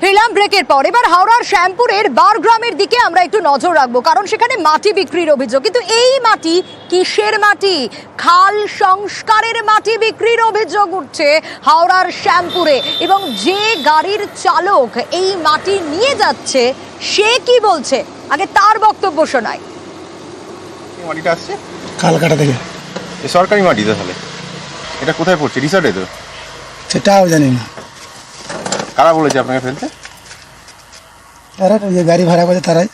ফিরলাম ব্রেকের পর। এবার হাওড়ার শ্যামপুরের বারগ্রামের দিকে আমরা একটু নজর রাখবো, কারণ সেখানে মাটি বিক্রির অভিযোগ। কিন্তু এই মাটি কিসের মাটি? খাল সংস্কারের মাটি বিক্রির অভিযোগ উঠছে হাওড়ার শ্যামপুরে। এবং যে গাড়ির চালক এই মাটি নিয়ে যাচ্ছে সে কি বলছে, আগে তার বক্তব্য শোনাই। মাটিটা আসছে কালকাটা থেকে। সরকারি মাটি তো, তাহলে এটা কোথায় পড়ছে? রিসর্টে তো? সেটাও জানি না। কারা বলেছে আপনাকে ফেলতে? তারা যে গাড়ি ভাড়া করে তারাই।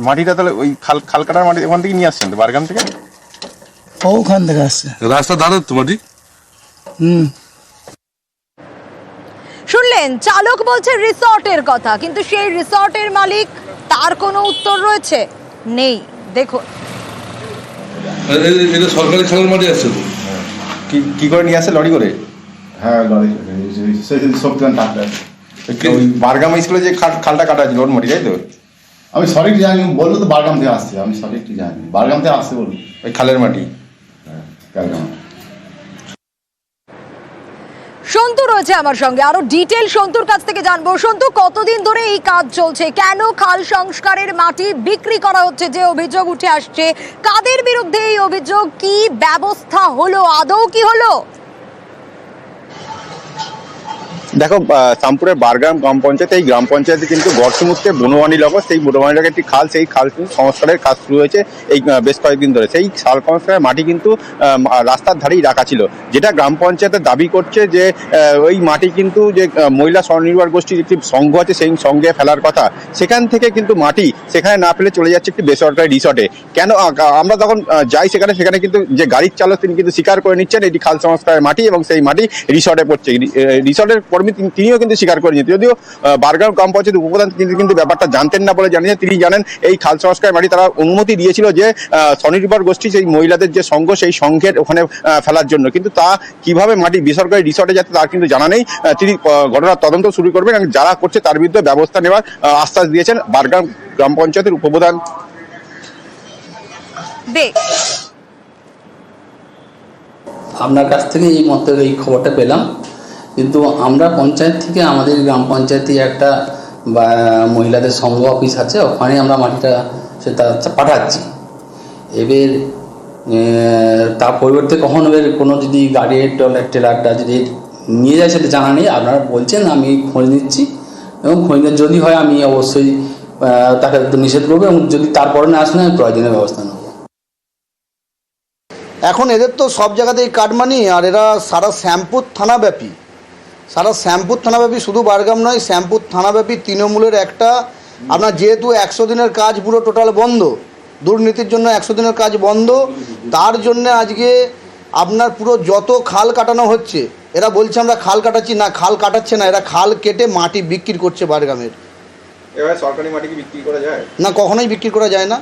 মাটিটা তাহলে ওই খাল কাটার মাটি ওখান থেকে নিয়ে আসছেন তো, বারগ্রাম থেকে? ওখান থেকে আসছে। রাস্তা ধারে তো মাটি। শুনলেন, চালক বলছে রিসর্টের কথা, কিন্তু সেই রিসর্টের মালিক তার কোনো উত্তর রয়েছে নেই। দেখুন, এটা সরকারি খালের মাটি আছে তো। কি করে নিয়ে আসছে? লরি করে? হ্যাঁ, লরি শক্তিমান ট্রাক্টর। ওই বারগ্রাম স্কুলে যে খালটা কাটা আছে, লোড মাটি, তাই তো? আমি সঠিক জানি, বললো তো বারগ্রাম থেকে আসছে, আমি সঠিক জানি বারগ্রাম থেকে আসছে বলুন। ওই খালের মাটি। হ্যাঁ, বারগ্রাম। সন্তু রয়েছে আমার সঙ্গে, আরো ডিটেল সন্তুর কাছ থেকে জানবো। সন্তু, কতদিন ধরে এই কাজ চলছে? কেন খাল সংস্কারের মাটি বিক্রি করা হচ্ছে যে অভিযোগ উঠে আসছে? কাদের বিরুদ্ধে এই অভিযোগ? কি ব্যবস্থা হলো? আদৌ কি হলো? দেখো, শ্যামপুরের বারগ্রাম গ্রাম পঞ্চায়েতে, এই গ্রাম পঞ্চায়েতে কিন্তু গড়সমুখে বনবাণী লগর, সেই বনবাণী লগের একটি খাল, সেই খাল সংস্কারের কাজ শুরু হয়েছে এই বেশ কয়েকদিন ধরে। সেই খাল সংস্কারের মাটি কিন্তু রাস্তার ধারেই রাখা ছিল, যেটা গ্রাম পঞ্চায়েতের দাবি করছে যে ওই মাটি কিন্তু যে মহিলা স্বনির্ভর গোষ্ঠীর একটি সংঘ আছে, সেই সঙ্গে ফেলার কথা। সেখান থেকে কিন্তু মাটি সেখানে না ফেলে চলে যাচ্ছে একটি বেসরকারি রিসর্টে। কেন আমরা তখন যাই সেখানে কিন্তু যে গাড়ির চালক তিনি কিন্তু স্বীকার করে নিচ্ছেন এটি খাল সংস্কারের মাটি এবং সেই মাটি রিসর্টে পড়ছে। রিসর্টের তিনিও কিন্তু স্বীকার করে নিতেন, যদিও বারগ্রাম গ্রাম পঞ্চায়েত উপপ্রধান কিন্তু ব্যাপারটা জানতেন না বলে জানিয়েছেন। তিনি জানেন এই খাল সংস্কারের মাটি তারা অনুমতি দিয়েছিল যে স্বনির্ভর গোষ্ঠী, সেই মহিলাদের যে সংঘ, সেই সংঘের ওখানে ফেলার জন্য, কিন্তু তা কিভাবে মাটি বেসরকারি রিসর্টে যাচ্ছে তার কিন্তু জানা নেই। তিনি ঘটনার তদন্ত শুরু করবেন এবং যারা করছে তার বিরুদ্ধে ব্যবস্থা নেওয়ার আশ্বাস দিয়েছেন বারগ্রাম গ্রাম পঞ্চায়েতের উপপ্রধান। আপনার কাছ থেকে এই খবরটা পেলাম, কিন্তু আমরা পঞ্চায়েত থেকে আমাদের গ্রাম পঞ্চায়েতে একটা মহিলাদের সংঘ অফিস আছে, ওখানে আমরা মাটিটা সেটা পাঠাচ্ছি। এবার তার পরিবর্তে কখনো কোনো যদি গাড়ির ট্রেলারটা যদি নিয়ে যায় সেটা জানা নেই। আপনারা বলছেন, আমি খোঁজ নিচ্ছি এবং খোঁজ যদি হয় আমি অবশ্যই তাকে নিষেধ করবো, এবং যদি তারপরে না আসলে আমি প্রয়োজনীয় ব্যবস্থা নেব। এখন এদের তো সব জায়গাতেই কাটমানি, আর এরা সারা শ্যামপুর থানাব্যাপী, শুধু বারগ্রাম নয়, শ্যামপুর থানাব্যাপী তৃণমূলের একটা আপনার, যেহেতু 100 দিনের কাজ পুরো টোটাল বন্ধ, দুর্নীতির জন্য 100 দিনের কাজ বন্ধ, তার জন্য আজকে আপনার পুরো যত খাল কাটানো হচ্ছে, এরা বলছে আমরা খাল কাটাচ্ছি না, খাল কাটাচ্ছে না, এরা খাল কেটে মাটি বিক্রি করছে বারগ্রামের। এবার সরকারি মাটি কি বিক্রি করা যায়? না, কখনোই বিক্রি করা যায় না।